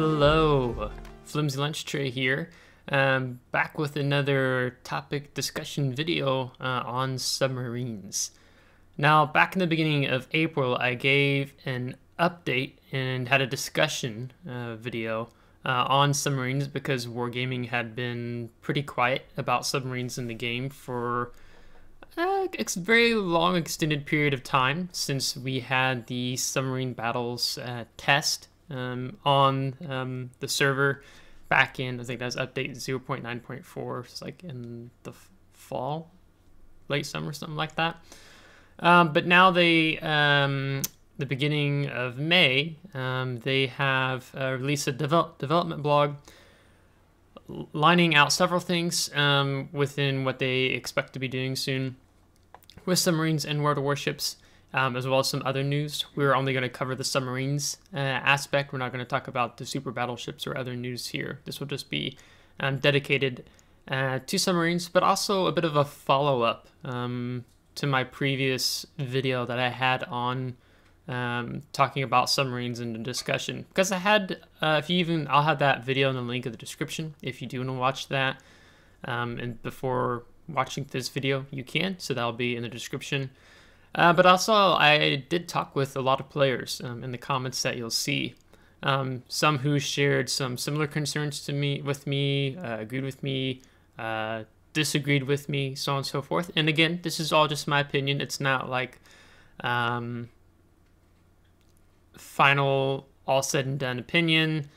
Hello, FlimsyLunchTray here, back with another topic discussion video on submarines. Now, back in the beginning of April, I gave an update and had a discussion video on submarines because Wargaming had been pretty quiet about submarines in the game for a very long extended period of time since we had the submarine battles test on the server back in, I think that was update 0.9.4. It's like in the fall, late summer, something like that. But now the beginning of May, they have released a development blog lining out several things within what they expect to be doing soon with submarines and World of Warships, as well as some other news. We're only going to cover the submarines aspect. We're not going to talk about the super battleships or other news here. This will just be dedicated to submarines, but also a bit of a follow-up to my previous video that I had on talking about submarines in the discussion. Because I had, I'll have that video in the link in the description if you do want to watch that. And before watching this video, you can, so that'll be in the description. But also, I did talk with a lot of players in the comments that you'll see. Some who shared some similar concerns to me, agreed with me, disagreed with me, so on and so forth. And again, this is all just my opinion. It's not like final, all said and done opinion,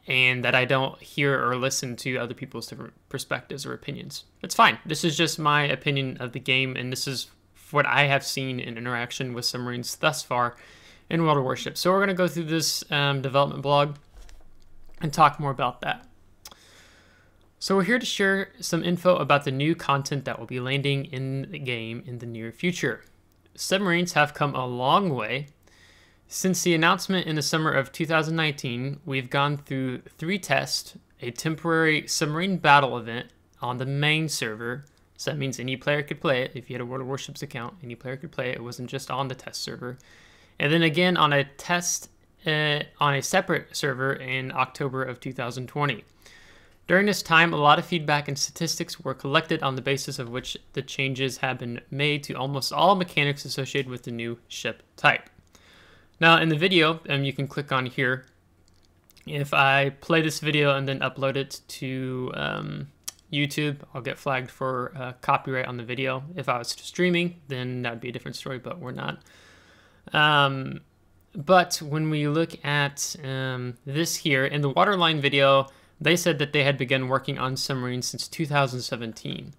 and that I don't hear or listen to other people's different perspectives or opinions. It's fine. This is just my opinion of the game, and this is what I have seen in interaction with submarines thus far in World of Warships. So we're going to go through this development blog and talk more about that. So we're here to share some info about the new content that will be landing in the game in the near future. Submarines have come a long way. Since the announcement in the summer of 2019, we've gone through 3 tests, a temporary submarine battle event on the main server. So that means any player could play it. If you had a World of Warships account, any player could play it. It wasn't just on the test server. And then again on a test on a separate server in October of 2020. During this time, a lot of feedback and statistics were collected on the basis of which the changes have been made to almost all mechanics associated with the new ship type. Now in the video, you can click on here. If I play this video and then upload it to YouTube, I'll get flagged for copyright on the video. If I was streaming, then that would be a different story, but we're not. But when we look at this here, in the Waterline video, they said that they had begun working on submarines since 2017.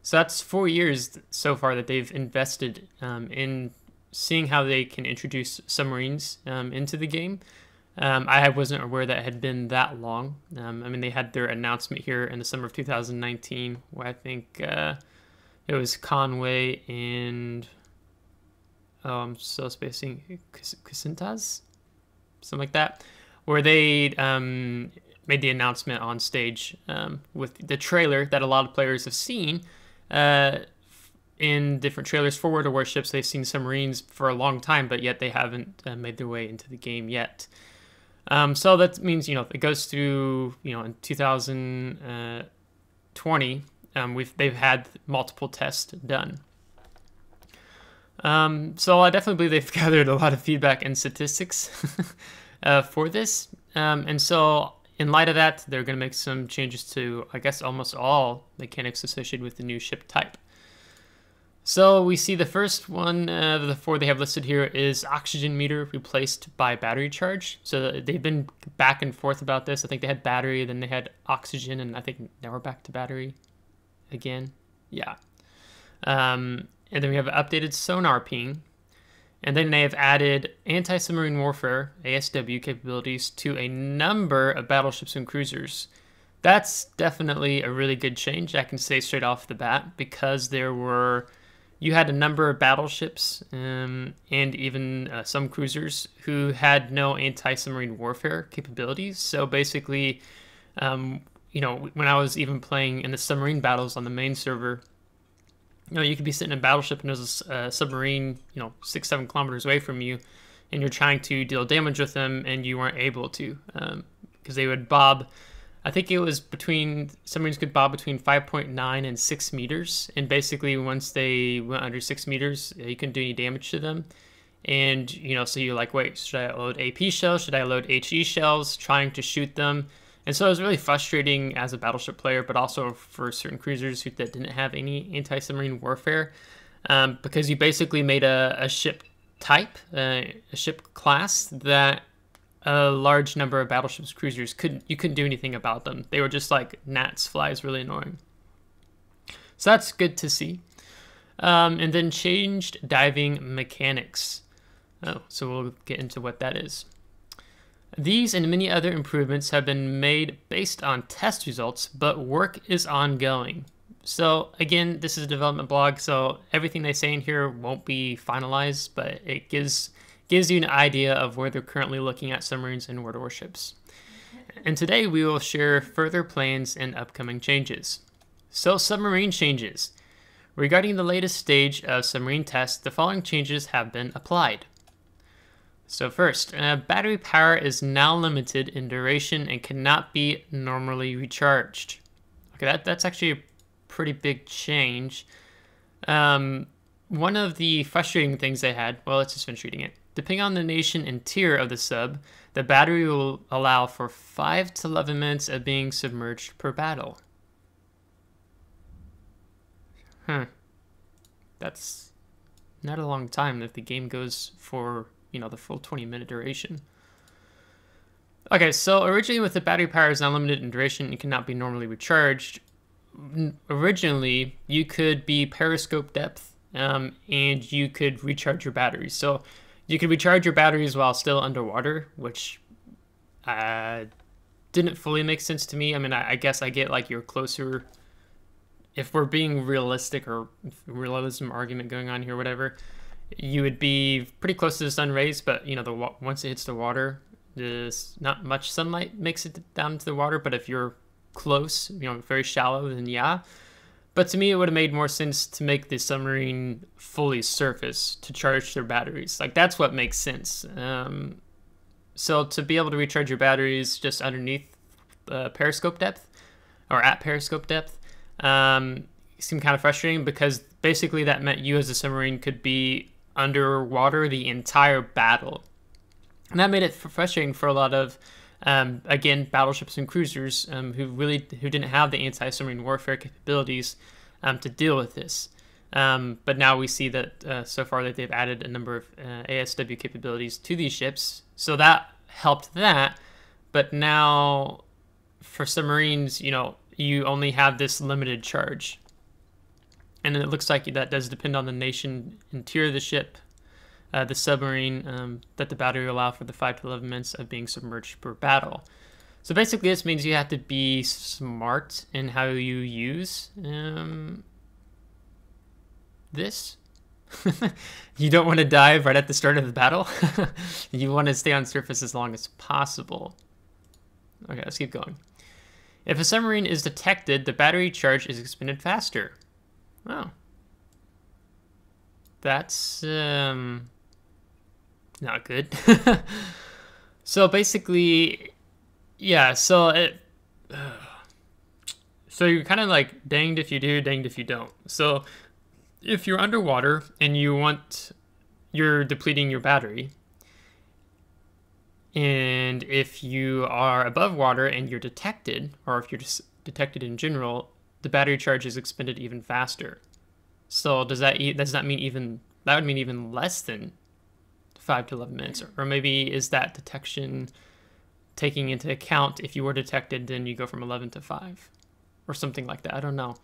So that's 4 years so far that they've invested in seeing how they can introduce submarines into the game. I wasn't aware that it had been that long. I mean, they had their announcement here in the summer of 2019, where I think it was Conway and, I'm so spacing, Casintas? Something like that, where they made the announcement on stage with the trailer that a lot of players have seen. In different trailers for World of Warships, they've seen submarines for a long time, but yet they haven't made their way into the game yet. So that means, it goes through, in 2020, they've had multiple tests done. So I definitely believe they've gathered a lot of feedback and statistics for this. And so in light of that, they're going to make some changes to, I guess, almost all mechanics associated with the new ship type. So we see the first one of the 4 they have listed here is oxygen meter replaced by battery charge. So they've been back and forth about this. I think they had battery, then they had oxygen, and I think now we're back to battery again. Yeah. And then we have updated sonar ping. And then they have added Anti-Submarine Warfare, ASW, capabilities to a number of battleships and cruisers. That's definitely a really good change, I can say straight off the bat, because you had a number of battleships and even some cruisers who had no anti-submarine warfare capabilities. So basically, when I was even playing in the submarine battles on the main server, you could be sitting in a battleship and there's a submarine, 6-7 kilometers away from you, and you're trying to deal damage with them, and you weren't able to because they would bob. I think it was submarines could bob between 5.9 and 6 meters. And basically once they went under 6 meters, you couldn't do any damage to them. And, so you're like, wait, should I load AP shells? Should I load HE shells? Trying to shoot them. And so it was really frustrating as a battleship player, but also for certain cruisers that didn't have any anti-submarine warfare, because you basically made a ship type, a ship class that a large number of battleships cruisers couldn't do anything about them. They were just like gnats, flies, really annoying. So that's good to see. And then changed diving mechanics. Oh, so we'll get into what that is. These and many other improvements have been made based on test results, but work is ongoing. So again, this is a development blog, so everything they say in here won't be finalized, but it gives you an idea of where they're currently looking at submarines and warships. And today we will share further plans and upcoming changes. So submarine changes. Regarding the latest stage of submarine tests, the following changes have been applied. So first, battery power is now limited in duration and cannot be normally recharged. Okay, that's actually a pretty big change. One of the frustrating things they had, well, let's just finish reading it. Depending on the nation and tier of the sub, the battery will allow for 5 to 11 minutes of being submerged per battle. That's not a long time if the game goes for, the full 20-minute duration. Okay, so originally with the battery power is unlimited in duration and cannot be normally recharged, originally you could be periscope depth and you could recharge your batteries. So you could recharge your batteries while still underwater, which didn't fully make sense to me. I mean, I guess I get like you're closer, if we're being realistic or realism argument going on here, whatever, you would be pretty close to the sun rays, but once it hits the water, there's not much sunlight makes it down to the water. But if you're close, very shallow, then yeah. But to me, it would have made more sense to make the submarine fully surface to charge their batteries. Like that's what makes sense. So to be able to recharge your batteries just underneath periscope depth or at periscope depth seemed kind of frustrating, because basically that meant you as a submarine could be underwater the entire battle. And that made it frustrating for a lot of, again, battleships and cruisers who didn't have the anti-submarine warfare capabilities to deal with this. But now we see that so far that they've added a number of ASW capabilities to these ships. So that helped that. But now for submarines, you only have this limited charge. And it looks like that does depend on the nation and tier of the ship, the submarine, that the battery will allow for the 5 to 11 minutes of being submerged per battle. So basically this means you have to be smart in how you use this. You don't want to dive right at the start of the battle. You want to stay on surface as long as possible. Okay, let's keep going. If a submarine is detected, the battery charge is expended faster. Oh. That's not good. So basically, yeah, so you're kind of like danged if you do, danged if you don't. So if you're underwater and you're depleting your battery, and if you are above water and you're detected, or if you're just detected in general, the battery charge is expended even faster. So does that mean that would mean even less than 5 to 11 minutes, or maybe is that detection taking into account if you were detected, then you go from 11 to 5 or something like that. I don't know.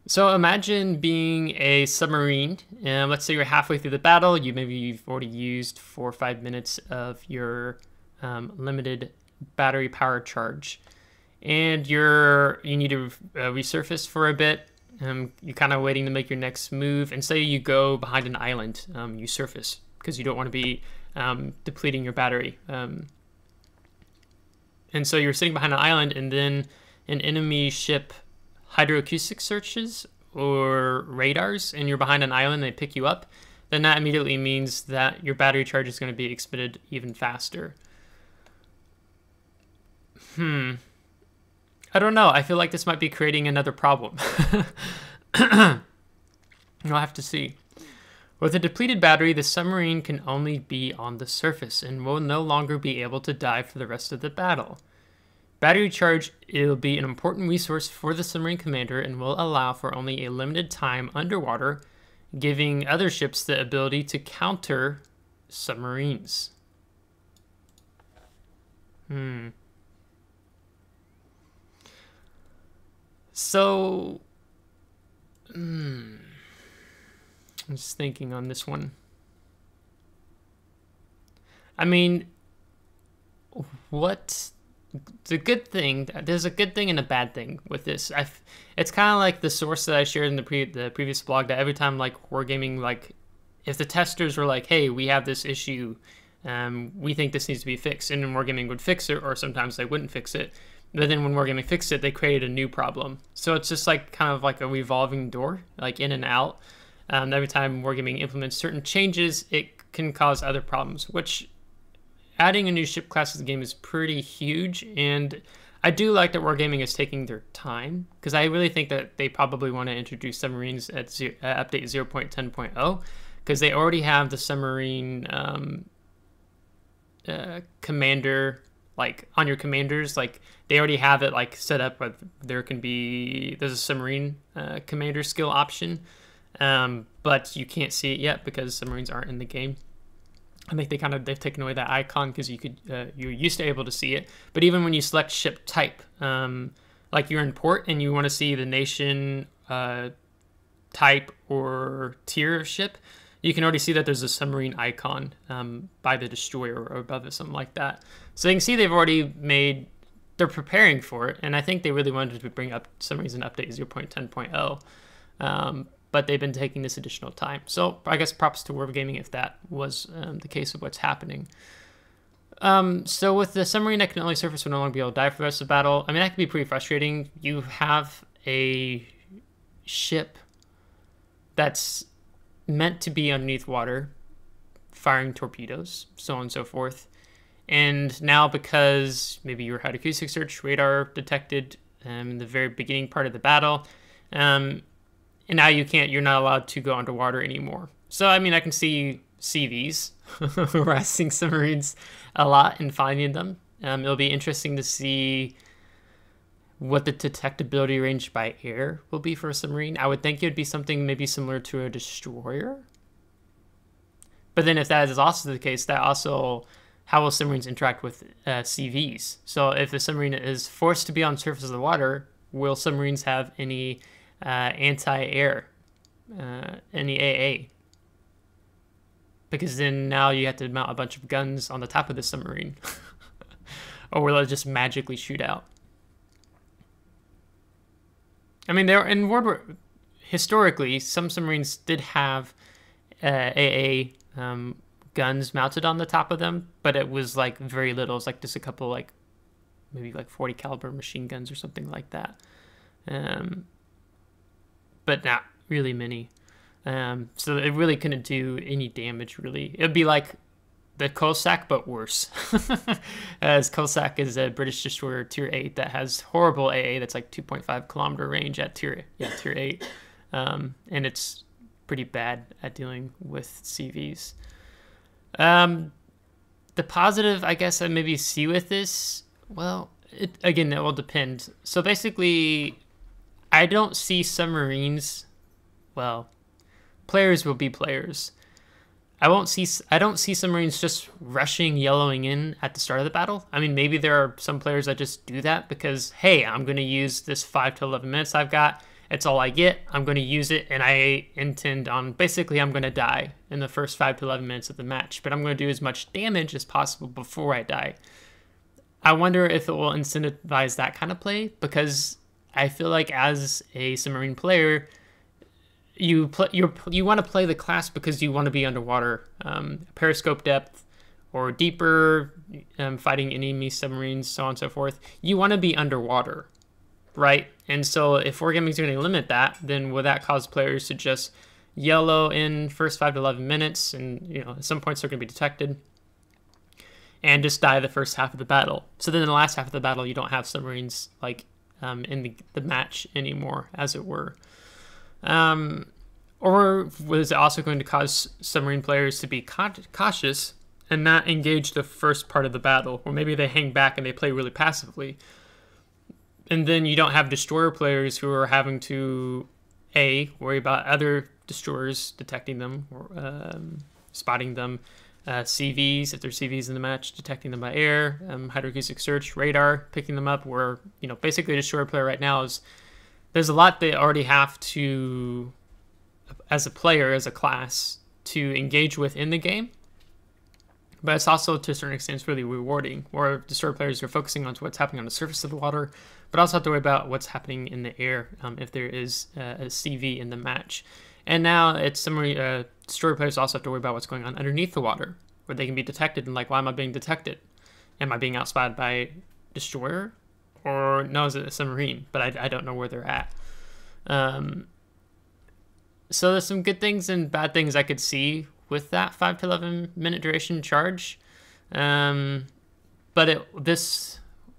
So imagine being a submarine, and let's say you're halfway through the battle. You've already used 4 or 5 minutes of your limited battery power charge, and you need to resurface for a bit. You're kind of waiting to make your next move, and say you go behind an island, you surface because you don't want to be depleting your battery. And so you're sitting behind an island, and then an enemy ship hydroacoustic searches or radars, and you're behind an island, they pick you up, then that immediately means that your battery charge is going to be expended even faster. I don't know. I feel like this might be creating another problem. We'll have to see. With a depleted battery, the submarine can only be on the surface and will no longer be able to dive for the rest of the battle. Battery charge will be an important resource for the submarine commander and will allow for only a limited time underwater, giving other ships the ability to counter submarines. So, I'm just thinking on this one. I mean, what? It's a good thing. There's a good thing and a bad thing with this. It's kind of like the source that I shared in the previous blog, that every time like Wargaming, like if the testers were like, hey, we have this issue, we think this needs to be fixed, and then Wargaming would fix it, or sometimes they wouldn't fix it. But then when Wargaming fixed it, they created a new problem. So it's just like kind of like a revolving door, like in and out. Every time Wargaming implements certain changes, it can cause other problems, which adding a new ship class to the game is pretty huge. And I do like that Wargaming is taking their time, because I really think that they probably want to introduce submarines at update 0.10.0, because they already have the submarine commander, like on your commanders, like they already have it like set up where there's a submarine commander skill option, but you can't see it yet because submarines aren't in the game. I think they've taken away that icon, because you're used to able to see it. But even when you select ship type, like you're in port and you want to see the nation, type, or tier of ship, you can already see that there's a submarine icon by the destroyer or above it, something like that. So you can see they're preparing for it, and I think they really wanted to bring up submarines in update 0.10.0. But they've been taking this additional time. So I guess props to Wargaming if that was the case of what's happening. So with the submarine that can only surface will no longer be able to dive for the rest of the battle, I mean, that can be pretty frustrating. You have a ship that's meant to be underneath water, firing torpedoes, so on and so forth. And now, because maybe your hydroacoustic search radar detected in the very beginning part of the battle, and now you're not allowed to go underwater anymore. So, I mean, I can see CVs harassing submarines a lot and finding them. It'll be interesting to see what the detectability range by air will be for a submarine. I would think it would be something maybe similar to a destroyer. But then if that is also the case, how will submarines interact with CVs? So if the submarine is forced to be on the surface of the water, will submarines have any anti-air, any AA? Because then now you have to mount a bunch of guns on the top of the submarine. Or will it just magically shoot out? I mean, historically, some submarines did have AA guns mounted on the top of them, but it was like very little. It's like just a couple, like maybe like 40 caliber machine guns or something like that. But not really many. So it really couldn't do any damage, really. It'd be like the Cossack, but worse. As Cossack is a British destroyer tier 8 that has horrible AA that's like 2.5 kilometer range at tier 8. And it's pretty bad at dealing with CVs. The positive, I guess, I maybe see with this, well, it will depend. So basically, I don't see submarines, well, players will be players. I don't see submarines just rushing, yellowing in at the start of the battle. I mean, maybe there are some players that just do that because, hey, I'm going to use this 5 to 11 minutes I've got. It's all I get. I'm going to use it, and I intend on, basically, I'm going to die in the first 5 to 11 minutes of the match, but I'm going to do as much damage as possible before I die. I wonder if it will incentivize that kind of play, because I feel like as a submarine player, you want to play the class because you want to be underwater, periscope depth or deeper, fighting enemy submarines, so on and so forth. You want to be underwater, right? And so if Wargaming is going to limit that, then will that cause players to just yellow in first 5 to 11 minutes, and at some points they're going to be detected. and just die the first half of the battle. So then in the last half of the battle, you don't have submarines like in the match anymore, as it were. Or was it also going to cause submarine players to be cautious and not engage the first part of the battle? Or maybe they hang back and they play really passively. And then you don't have destroyer players who are having to, A, worry about other destroyers detecting them, or spotting them, CVs, if there's CVs in the match, detecting them by air, hydroacoustic search, radar, picking them up, where, basically a destroyer player right now is, there's a lot they already have to, as a player, as a class, to engage with in the game. But it's also, to a certain extent, it's really rewarding, where destroyer players are focusing on what's happening on the surface of the water, but also have to worry about what's happening in the air if there is a CV in the match. And now it's destroyer players also have to worry about what's going on underneath the water, where they can be detected and like, why am I being detected? Am I being outspotted by a destroyer? Or no, is it a submarine? But I don't know where they're at. So there's some good things and bad things I could see with that 5 to 11 minute duration charge. But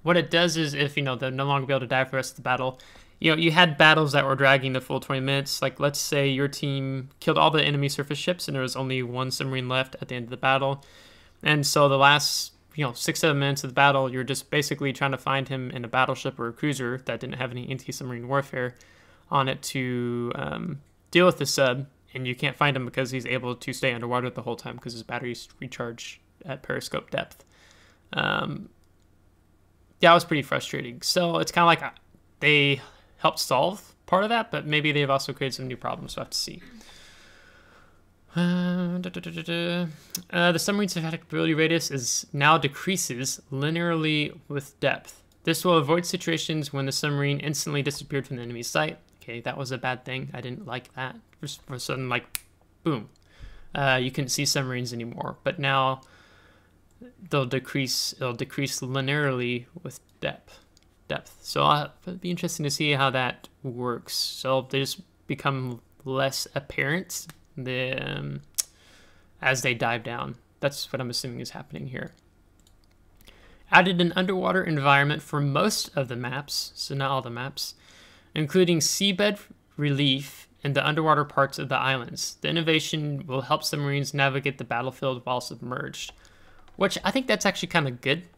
what it does is, if they'll no longer be able to die for the rest of the battle, you had battles that were dragging the full 20 minutes. Like, let's say your team killed all the enemy surface ships and there was only one submarine left at the end of the battle. And so the last 6-7 minutes of the battle, you're just basically trying to find him in a battleship or a cruiser that didn't have any anti-submarine warfare on it to deal with the sub, and you can't find him because he's able to stay underwater the whole time because his batteries recharge at periscope depth. That was pretty frustrating. So it's kind of like they helped solve part of that, but maybe they've also created some new problems, so we'll have to see. The submarine's detectability radius now decreases linearly with depth. This will avoid situations when the submarine instantly disappeared from the enemy's sight. Okay, that was a bad thing. I didn't like that. Just for a sudden, like, boom. You couldn't see submarines anymore. But now it'll decrease linearly with depth. So it'll be interesting to see how that works. So they just become less apparent as they dive down. That's what I'm assuming is happening here. Added an underwater environment for most of the maps, so not all the maps, including seabed relief in the underwater parts of the islands. The innovation will help submarines navigate the battlefield while submerged, which I think that's actually kind of good.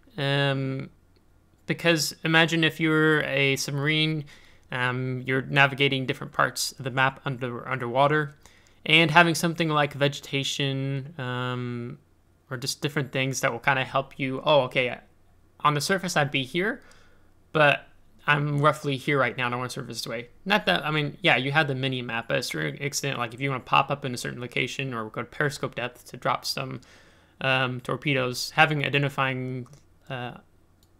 Because imagine if you're a submarine, you're navigating different parts of the map underwater, and having something like vegetation or just different things that will kind of help you. Oh, okay, on the surface I'd be here, but I'm roughly here right now and I want to surface away. Not that, yeah, you have the mini map, but to a certain extent, like if you want to pop up in a certain location or go to periscope depth to drop some torpedoes, having identifying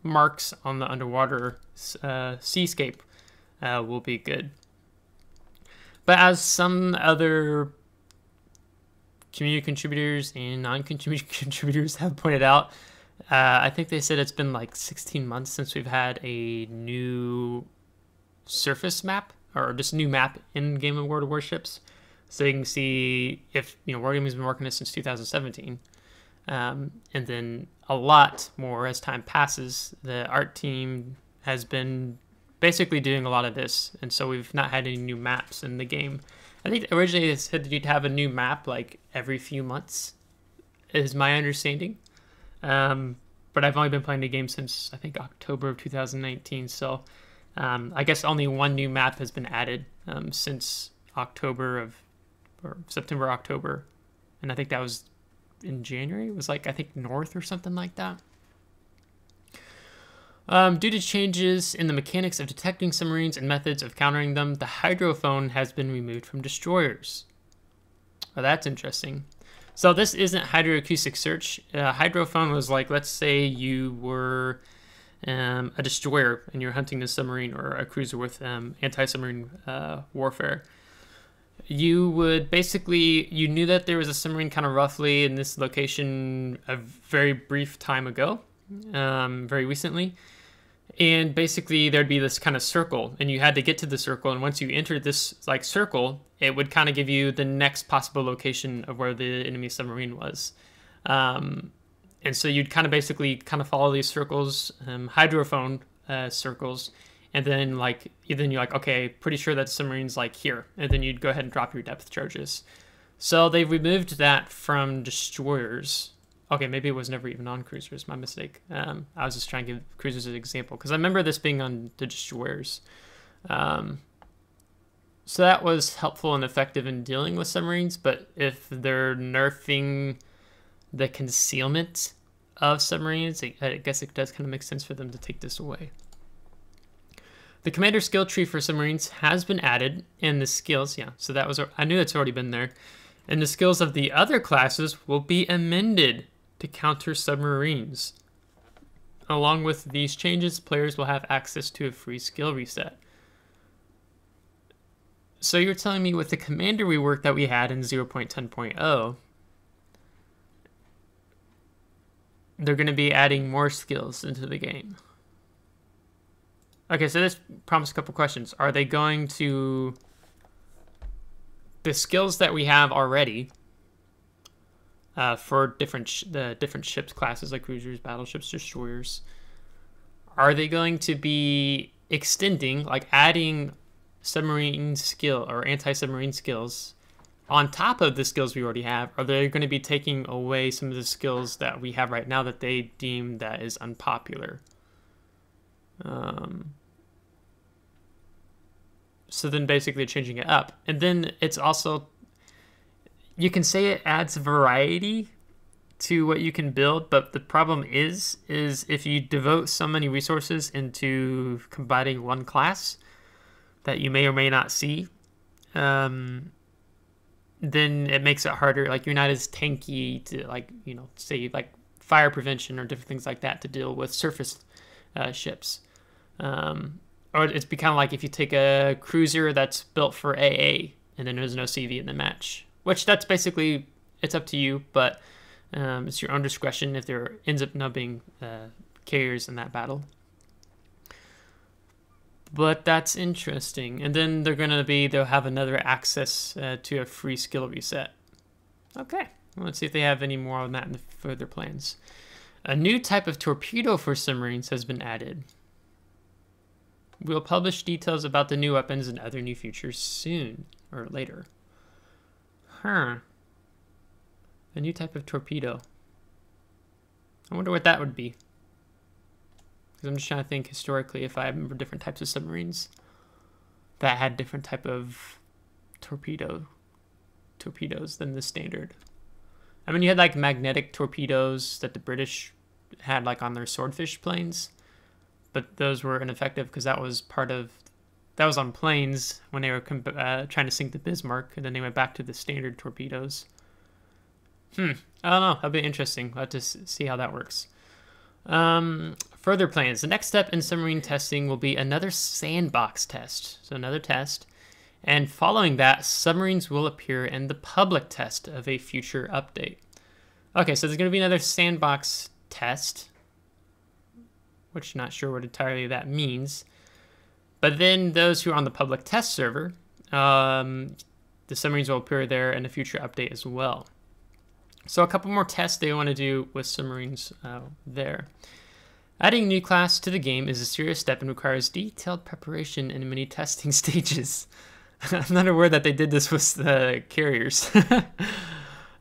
marks on the underwater seascape will be good. But as some other community contributors and non-community contributors have pointed out, I think they said it's been like 16 months since we've had a new surface map, or just a new map in Game of World of Warships. So you can see if, Wargaming's been working on this since 2017. And then a lot more as time passes. The art team has been basically doing a lot of this, and so we've not had any new maps in the game. I think originally it said you'd have a new map like every few months, is my understanding. But I've only been playing the game since, I think, October of 2019, so I guess only one new map has been added since September, October, and I think that was in January. It was like, I think, North or something like that. Due to changes in the mechanics of detecting submarines and methods of countering them, the hydrophone has been removed from destroyers. Oh, that's interesting. So this isn't hydroacoustic search. Hydrophone was like, let's say you were a destroyer and you're hunting a submarine or a cruiser with anti-submarine warfare. You would basically, you knew that there was a submarine kind of roughly in this location a very brief time ago, very recently. And basically there'd be this kind of circle and you had to get to the circle. And once you entered this like circle, it would kind of give you the next possible location of where the enemy submarine was. And so you'd kind of basically kind of follow these circles, hydrophone circles, and then you're like, okay, pretty sure that submarine's like here, and then you'd go ahead and drop your depth charges. So they've removed that from destroyers. Okay, maybe it was never even on cruisers. My mistake. I was just trying to give cruisers an example because I remember this being on the destroyers. So that was helpful and effective in dealing with submarines. But if they're nerfing the concealment of submarines, I guess it does kind of make sense for them to take this away. The commander skill tree for submarines has been added, and the skills, yeah, so that was, I knew it's already been there. And the skills of the other classes will be amended to counter submarines. Along with these changes, players will have access to a free skill reset. So you're telling me with the commander rework that we had in 0.10.0, they're going to be adding more skills into the game. Okay, so this prompts a couple questions. Are they going to... The skills that we have already for different ships classes like cruisers, battleships, destroyers, are they going to be extending, like adding submarine skill or anti-submarine skills on top of the skills we already have? Are they going to be taking away some of the skills that we have right now that they deem that is unpopular? So then basically changing it up. And then it's also, you can say it adds variety to what you can build, but the problem is if you devote so many resources into combating one class that you may or may not see, then it makes it harder. Like, you're not as tanky to, like, you know, say like fire prevention or different things like that to deal with surface ships. Or it's become like if you take a cruiser that's built for AA and then there's no CV in the match, which that's basically, it's up to you, but it's your own discretion if there ends up not being carriers in that battle. But that's interesting. And then they'll have another access to a free skill reset. Okay, well, let's see if they have any more on that in the further plans. A new type of torpedo for submarines has been added. We'll publish details about the new weapons and other new features soon, or later. Huh. A new type of torpedo. I wonder what that would be. Because I'm just trying to think historically if I remember different types of submarines that had different type of torpedoes than the standard. I mean, you had like magnetic torpedoes that the British had like on their swordfish planes. But those were ineffective because that was on planes when they were trying to sink the Bismarck, and then they went back to the standard torpedoes. I don't know. That'll be interesting. We'll have to see how that works. Further plans. The next step in submarine testing will be another sandbox test. So another test. And following that, submarines will appear in the public test of a future update. Okay, so there's going to be another sandbox test, which I'm not sure what entirely that means. But then those who are on the public test server, the submarines will appear there in a future update as well. So a couple more tests they want to do with submarines there. Adding a new class to the game is a serious step and requires detailed preparation in many testing stages. I'm not aware that they did this with the carriers.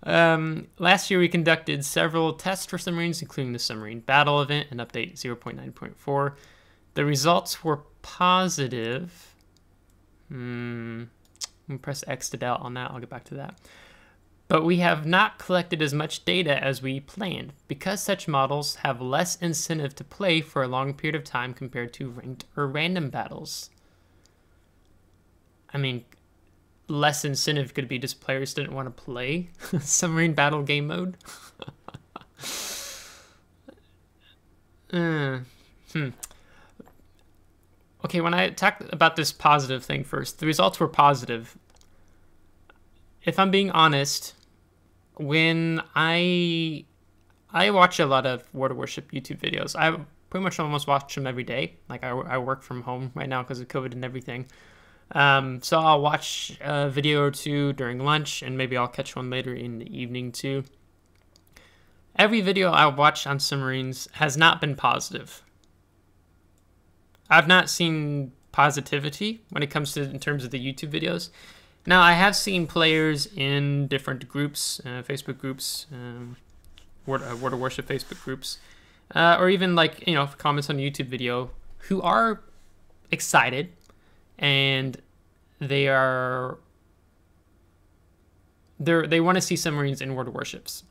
Last year we conducted several tests for submarines, including the submarine battle event and update 0.9.4. The results were positive. I'm gonna press X'd out on that. I'll get back to that. But we have not collected as much data as we planned because such models have less incentive to play for a long period of time compared to ranked or random battles. I mean, less incentive could be just players didn't want to play submarine battle game mode. Okay, when I talk about this positive thing first, the results were positive. If I'm being honest, when I watch a lot of World of Warship YouTube videos, I pretty much almost watch them every day. Like I work from home right now because of COVID and everything. So I'll watch a video or two during lunch, and maybe I'll catch one later in the evening too. every video I watch on submarines has not been positive. I've not seen positivity when it comes to in terms of the YouTube videos. Now, I have seen players in different groups, Facebook groups, World of Warship Facebook groups, or even like, you know, comments on a YouTube video, who are excited and they want to see submarines in World of Warships.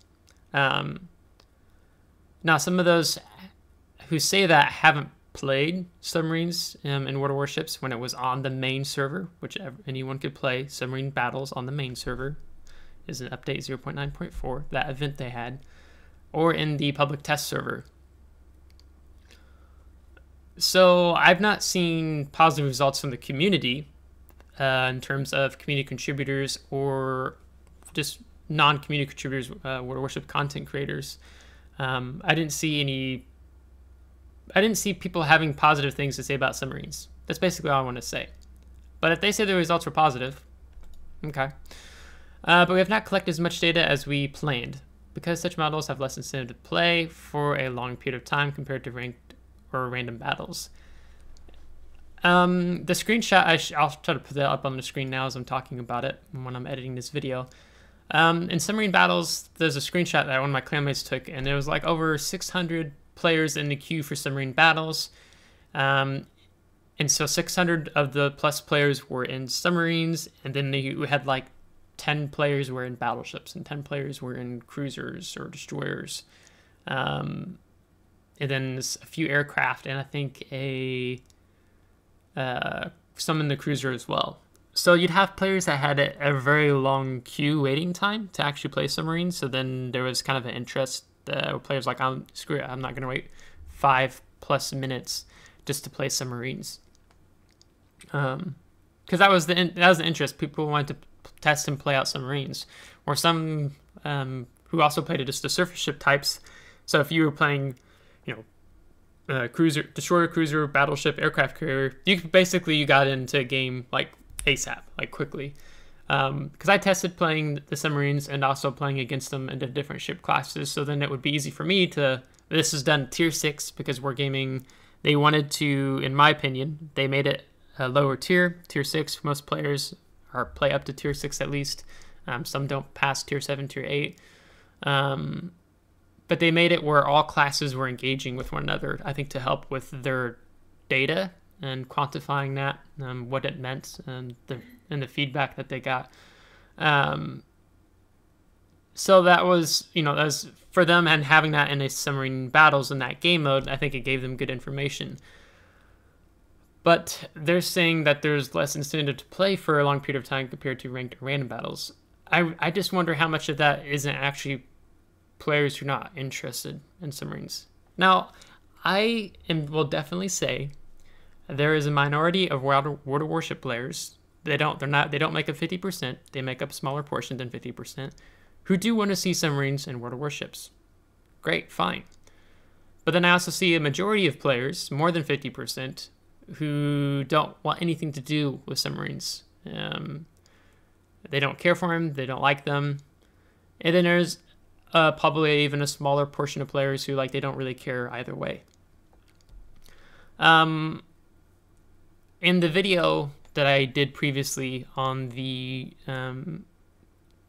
Now, some of those who say that haven't played submarines in World of Warships when it was on the main server, which anyone could play. Submarine Battles on the main server is an update 0.9.4, that event they had, or in the public test server. So I've not seen positive results from the community in terms of community contributors or just non-community contributors, World of Warship content creators. I didn't see people having positive things to say about submarines. That's basically all I want to say. But if they say the results were positive, okay. But we have not collected as much data as we planned, because such models have less incentive to play for a long period of time compared to ranked or random battles. The screenshot, I'll try to put that up on the screen now as I'm talking about it when I'm editing this video. In Submarine Battles, there's a screenshot that one of my clanmates took, and there was like over 600 players in the queue for Submarine Battles. And so 600 of the plus players were in submarines, and then we had like 10 players were in battleships, and 10 players were in cruisers or destroyers. And then a few aircraft, and I think some in the cruiser as well. So you'd have players that had a very long queue waiting time to actually play submarines. So then there was kind of an interest. Players like, screw it, I'm not going to wait 5+ minutes just to play submarines. Because that was the interest. People wanted to test and play out submarines, or some who also played just the surface ship types. So if you were playing, you know, cruiser, destroyer, cruiser, battleship, aircraft carrier, you got into a game like ASAP, like quickly. Because I tested playing the submarines and also playing against them in the different ship classes, so then it would be easy for me to. This is done tier 6 because Wargaming, they wanted to, in my opinion, they made it a lower tier 6. Most players play up to tier 6 at least. Some don't pass tier 7, tier 8. But they made it where all classes were engaging with one another, I think, to help with their data and quantifying that, what it meant, and the feedback that they got. So that was, you know, that was for them, and having that in a Submarine Battles in that game mode, I think it gave them good information. But they're saying that there's less incentive to play for a long period of time compared to ranked or random battles. I just wonder how much of that isn't actually players who are not interested in submarines. Now, will definitely say there is a minority of World of Warship players. They don't make up 50%. They make up a smaller portion than 50%, who do want to see submarines in World of Warships. Great, fine. But then I also see a majority of players, more than 50%, who don't want anything to do with submarines. They don't care for them. They don't like them. And then there's probably even a smaller portion of players who they don't really care either way. In the video that I did previously on the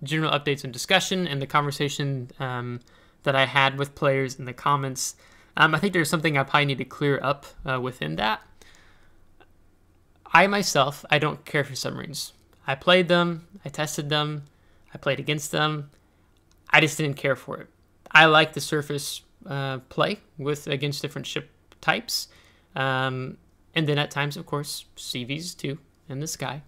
general updates and discussion and the conversation that I had with players in the comments, I think there's something I probably need to clear up within that. I myself, I don't care for submarines. I played them, I tested them, I played against them. I just didn't care for it. I like the surface play against different ship types. And then at times, of course, CVs too, in the sky.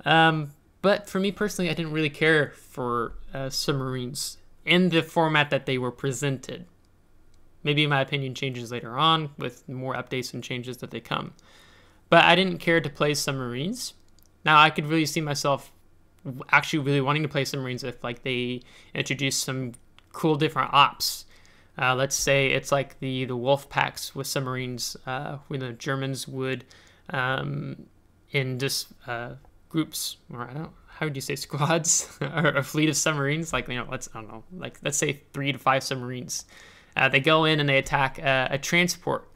But for me personally, I didn't really care for submarines in the format that they were presented. Maybe my opinion changes later on with more updates and changes that they come. But I didn't care to play submarines. Now, I could really see myself actually really wanting to play submarines if they introduce some cool different ops. Let's say it's like the wolf packs with submarines, when the Germans would in just groups, or how would you say, squads or a fleet of submarines, like, you know, I don't know, like let's say 3 to 5 submarines. They go in and they attack a transport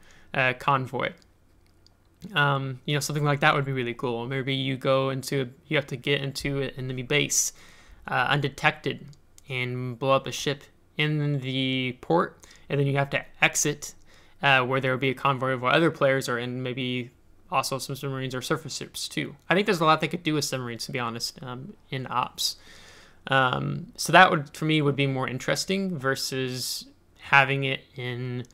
convoy. You know, something like that would be really cool. Maybe you have to get into an enemy base undetected and blow up a ship in the port, and then you have to exit where there will be a convoy of other players, or in maybe also some submarines or surface ships too. I think there's a lot they could do with submarines, to be honest, in ops. So that would, for me, would be more interesting versus having it in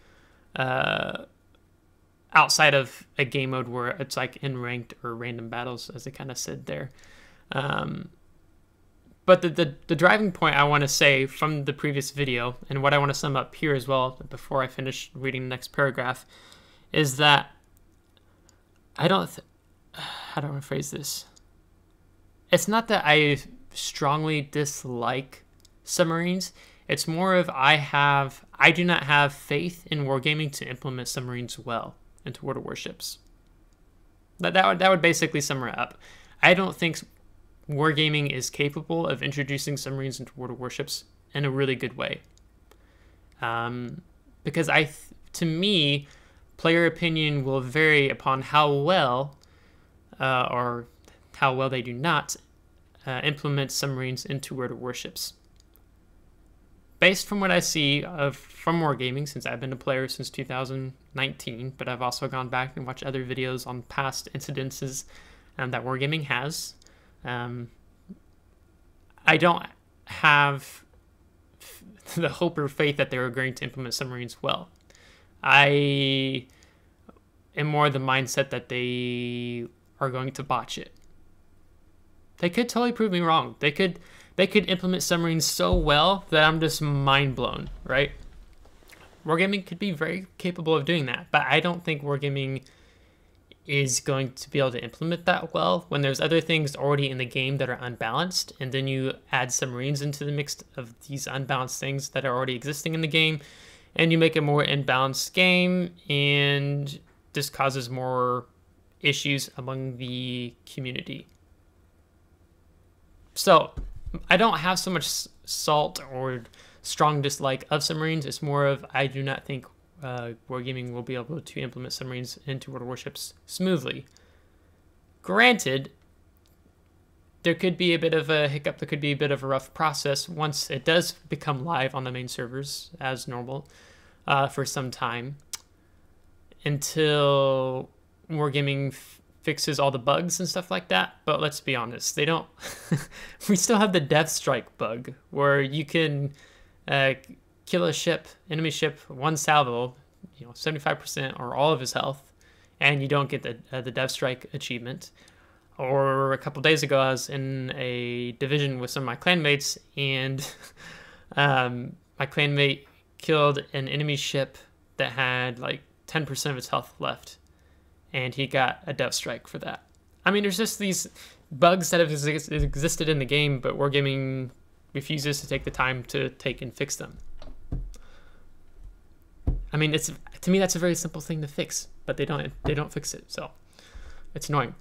outside of a game mode where it's like in ranked or random battles, as I kind of said there. But the driving point I want to say from the previous video, and what I want to sum up here as well before I finish reading the next paragraph, is that how do I want to phrase this? It's not that I strongly dislike submarines. It's more of I do not have faith in wargaming to implement submarines well into World of Warships. That would basically sum it up. I don't think wargaming is capable of introducing submarines into World of Warships in a really good way. Because to me, player opinion will vary upon how well or how well they do not implement submarines into World of Warships. Based from what I see from wargaming, since I've been a player since 2019, but I've also gone back and watched other videos on past incidences that wargaming has, I don't have the hope or faith that they're going to implement submarines well. I am more the mindset that they are going to botch it. They could totally prove me wrong. They could implement submarines so well that I'm just mind blown, right? Wargaming could be very capable of doing that, but I don't think wargaming is going to be able to implement that well when there's other things already in the game that are unbalanced, and then you add submarines into the mix of these unbalanced things that are already existing in the game, and you make a more imbalanced game, and this causes more issues among the community. So I don't have so much salt or strong dislike of submarines. It's more of I do not think wargaming will be able to implement submarines into World of Warships smoothly. Granted, there could be a bit of a hiccup, there could be a bit of a rough process once it does become live on the main servers as normal for some time, until wargaming fixes all the bugs and stuff like that. But let's be honest, they don't. We still have the death strike bug where you can kill a ship, enemy ship, one salvo, 75% or all of his health, and you don't get the death strike achievement. Or a couple days ago, I was in a division with some of my clanmates, and my clanmate killed an enemy ship that had like 10% of its health left, and he got a death strike for that. I mean, there's just these bugs that have existed in the game, but wargaming refuses to take the time to take and fix them. I mean, to me that's a very simple thing to fix, but they don't fix it, so it's annoying.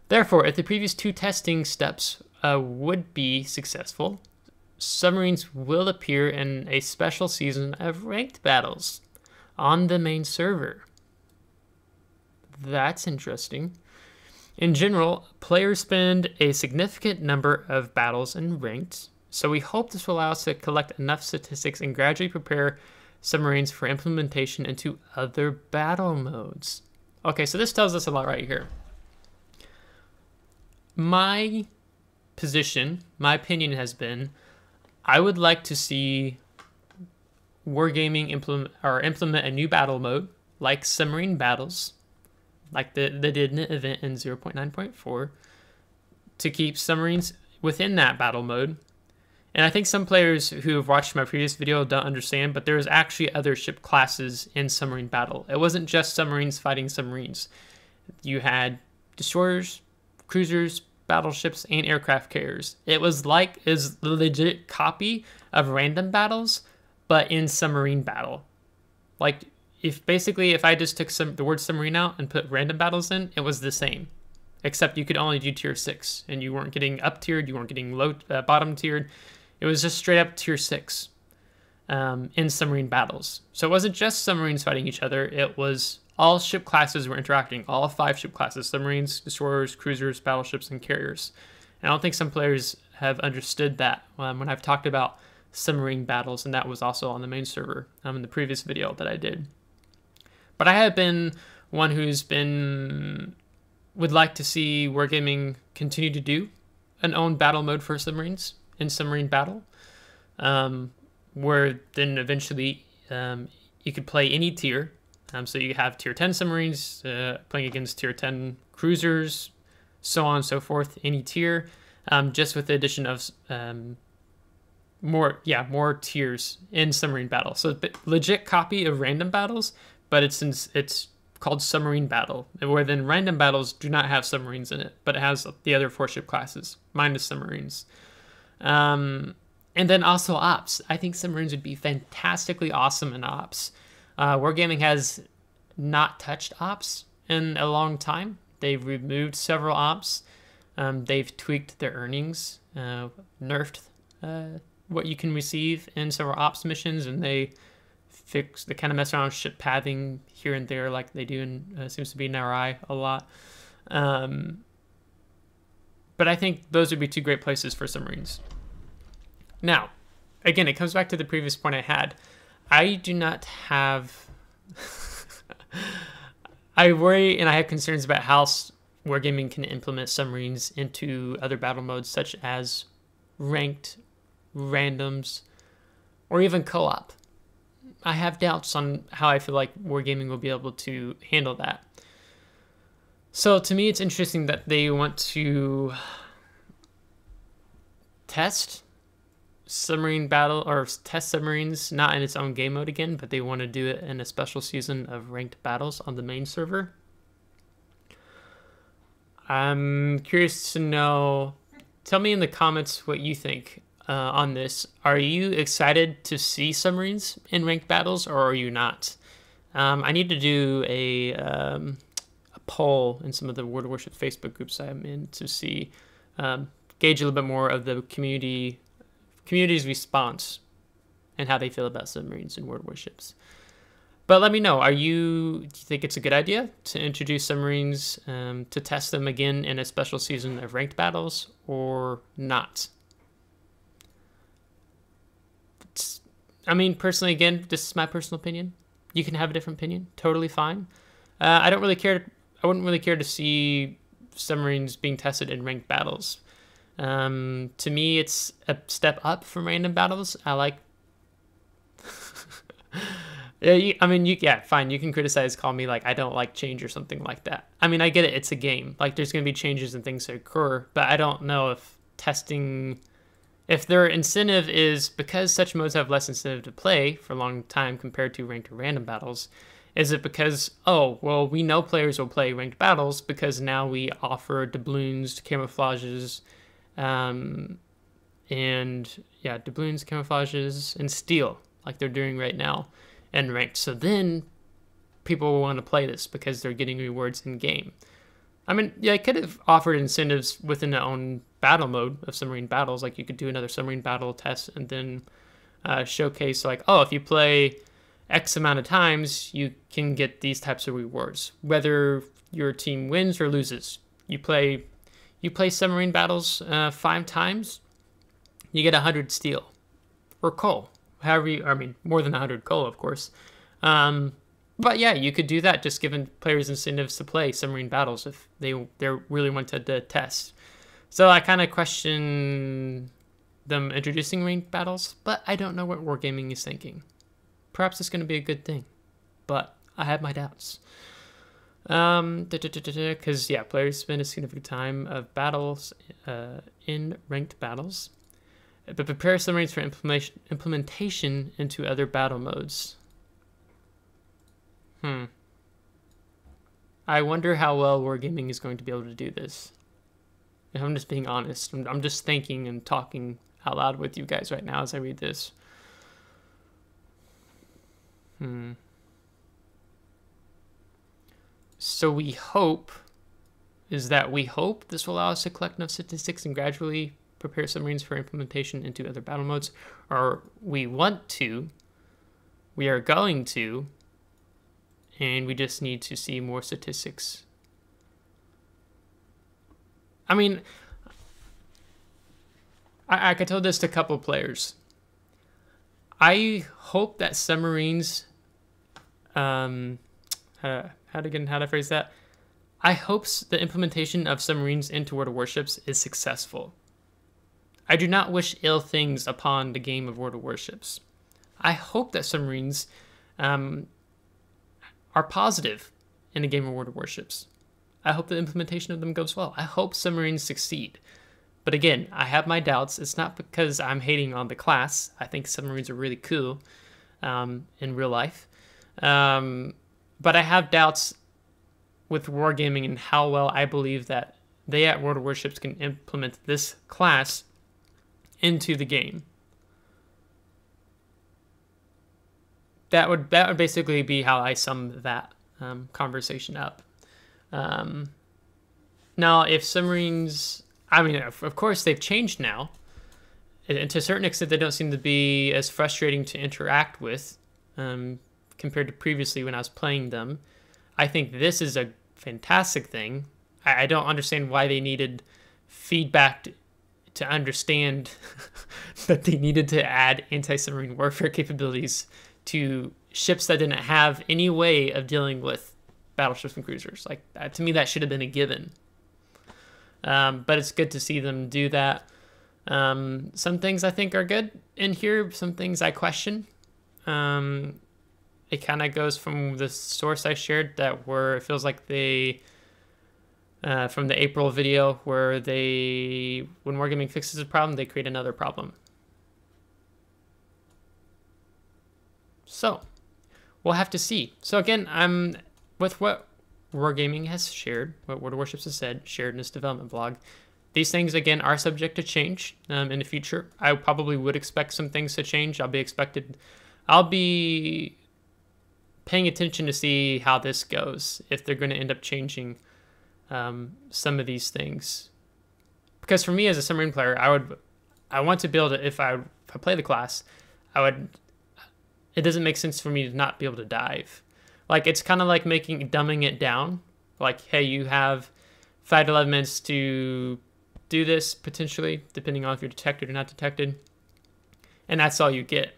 Therefore, if the previous 2 testing steps would be successful, submarines will appear in a special season of ranked battles on the main server. That's interesting. In general, players spend a significant number of battles in ranked, so we hope this will allow us to collect enough statistics and gradually prepare submarines for implementation into other battle modes. Okay, so this tells us a lot right here. My opinion has been, I would like to see wargaming implement a new battle mode like submarine battles, like they did in an event in 0.9.4, to keep submarines within that battle mode. And I think some players who have watched my previous video don't understand, but there's actually other ship classes in submarine battle. It wasn't just submarines fighting submarines. You had destroyers, cruisers, battleships, and aircraft carriers. It was like a legit copy of random battles, but in submarine battle. Like, if I just took the word submarine out and put random battles in, it was the same. except you could only do tier 6, and you weren't getting up tiered, you weren't getting low bottom tiered. It was just straight up tier 6 in submarine battles. So it wasn't just submarines fighting each other, it was all ship classes were interacting, all 5 ship classes: submarines, destroyers, cruisers, battleships, and carriers. And I don't think some players have understood that when I've talked about submarine battles, and that was also on the main server in the previous video that I did. But I have been one would like to see Wargaming continue to do an own battle mode for submarines in submarine battle, where then eventually you could play any tier. So you have tier 10 submarines playing against tier 10 cruisers, so on and so forth, any tier, just with the addition of more tiers in submarine battle. So legit copy of random battles, but it's called submarine battle, where then random battles do not have submarines in it, but it has the other 4 ship classes minus submarines. And then also ops. I think submarines would be fantastically awesome in ops. Wargaming has not touched ops in a long time. They've removed several ops. They've tweaked their earnings, nerfed what you can receive in several ops missions, and they kind of mess around with ship pathing here and there like they do in seems to be in RI a lot. But I think those would be 2 great places for submarines. Now, again, it comes back to the previous point I had. I do not have... I worry and I have concerns about how Wargaming can implement submarines into other battle modes such as ranked, randoms, or even co-op. I have doubts on how I feel like Wargaming will be able to handle that. So to me, it's interesting that they want to test submarine battle, or test submarines, not in its own game mode again, but they want to do it in a special season of ranked battles on the main server. I'm curious to know, tell me in the comments what you think on this. Are you excited to see submarines in ranked battles, or are you not? I need to do a poll in some of the World of Warships Facebook groups I'm in to see, gauge a little bit more of the community's response and how they feel about submarines in World of Warships. But let me know, do you think it's a good idea to introduce submarines to test them again in a special season of ranked battles, or not? I mean, personally, again, this is my personal opinion. You can have a different opinion, totally fine. I wouldn't really care to see submarines being tested in ranked battles. To me, it's a step up from random battles. I like... yeah, fine, you can criticize, call me like I don't like change or something like that. I mean, I get it, it's a game. Like, there's going to be changes and things that occur, but I don't know if testing... If their incentive is, because such modes have less incentive to play for a long time compared to ranked or random battles, is it because, oh, well, we know players will play ranked battles because now we offer doubloons, camouflages, and yeah, doubloons, camouflages, and steel, like they're doing right now in ranked. So then people will want to play this because they're getting rewards in game. I mean, yeah, I could have offered incentives within their own battle mode of submarine battles. Like, you could do another submarine battle test and then showcase, like, oh, if you play X amount of times, you can get these types of rewards, whether your team wins or loses. You play submarine battles 5 times, you get 100 steel or coal. I mean, more than 100 coal, of course. But yeah, you could do that, just giving players incentives to play submarine battles if they really wanted to test. So I kind of question them introducing ranked battles, but I don't know what Wargaming is thinking. Perhaps it's going to be a good thing, but I have my doubts. Because yeah, players spend a significant time of battles in ranked battles, but prepare submarines for implementation into other battle modes. I wonder how well Wargaming is going to be able to do this. If I'm just being honest, I'm just thinking and talking out loud with you guys right now as I read this. So we hope is that we hope this will allow us to collect enough statistics and gradually prepare submarines for implementation into other battle modes, or we want to, we are going to, and we just need to see more statistics. I mean, I told this to a couple of players. I hope that submarines, how to phrase that? I hope the implementation of submarines into World of Warships is successful. I do not wish ill things upon the game of World of Warships. I hope that submarines are positive in the game of World of Warships. I hope the implementation of them goes well. I hope submarines succeed. But again, I have my doubts. It's not because I'm hating on the class. I think submarines are really cool in real life. But I have doubts with wargaming and how well I believe that they at World of Warships can implement this class into the game. That would basically be how I sum that conversation up. Now, if submarines, I mean, of course they've changed now, and to a certain extent they don't seem to be as frustrating to interact with compared to previously when I was playing them. I think this is a fantastic thing. I don't understand why they needed feedback to understand that they needed to add anti-submarine warfare capabilities to ships that didn't have any way of dealing with battleships and cruisers. Like, to me, that should have been a given. But it's good to see them do that. Some things I think are good in here. Some things I question. It kind of goes from the source I shared that where it feels like they, from the April video, where when wargaming fixes a problem, they create another problem. So, we'll have to see. So again, with what Wargaming has shared, what World of Warships has shared in its development blog, these things, again, are subject to change in the future. I probably would expect some things to change. I'll be paying attention to see how this goes, if they're going to end up changing some of these things. Because for me as a submarine player, I want to be able to, if I play the class, it doesn't make sense for me to not be able to dive. Like, it's kind of like dumbing it down. Like, hey, you have 5 to 11 minutes to do this, potentially, depending on if you're detected or not detected. And that's all you get.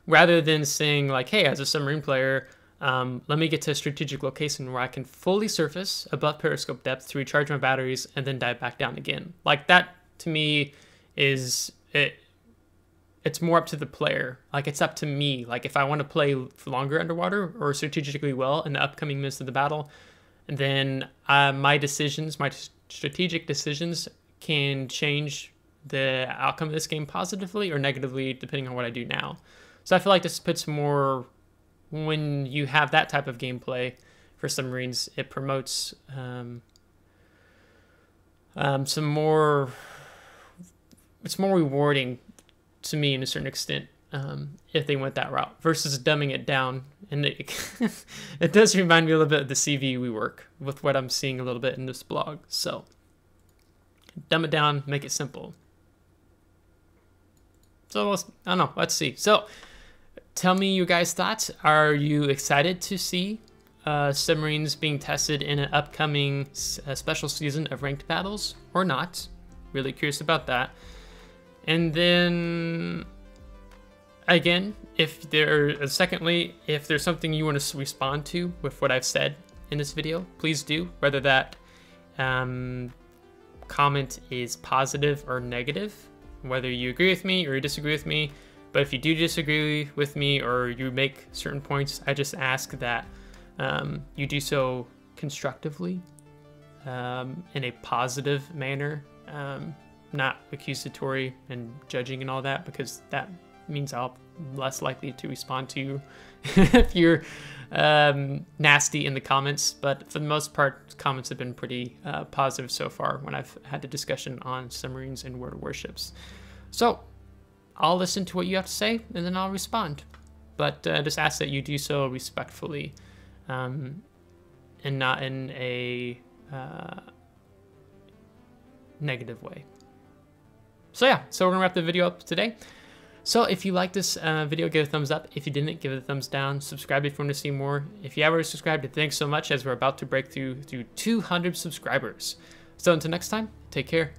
Rather than saying, like, hey, as a submarine player, let me get to a strategic location where I can fully surface above periscope depth to recharge my batteries and then dive back down again. Like, that, to me, is it. It's more up to the player. Like, it's up to me. Like, if I want to play longer underwater or strategically well in the upcoming minutes of the battle, then my strategic decisions can change the outcome of this game positively or negatively, depending on what I do now. So I feel like this puts more, when you have that type of gameplay for submarines, it promotes it's more rewarding to me in a certain extent if they went that route versus dumbing it down. And it does remind me a little bit of the CV we work with what I'm seeing a little bit in this blog. So dumb it down, make it simple. So I don't know, let's see. So tell me your guys' thoughts. Are you excited to see submarines being tested in an upcoming special season of ranked battles or not? Really curious about that. And then, again, secondly, if there's something you want to respond to with what I've said in this video, please do, whether that comment is positive or negative, whether you agree with me or you disagree with me. But if you do disagree with me or you make certain points, I just ask that you do so constructively, in a positive manner, not accusatory and judging and all that, because that means I'll less likely to respond to you if you're nasty in the comments. But for the most part, comments have been pretty positive so far when I've had the discussion on submarines and World of Warships. So I'll listen to what you have to say and then I'll respond. But just ask that you do so respectfully and not in a negative way. So yeah, so we're gonna wrap the video up today. So if you like this video, give it a thumbs up. If you didn't, give it a thumbs down. Subscribe if you want to see more. If you haven't subscribed, thanks so much, as we're about to break through 200 subscribers. So until next time, take care.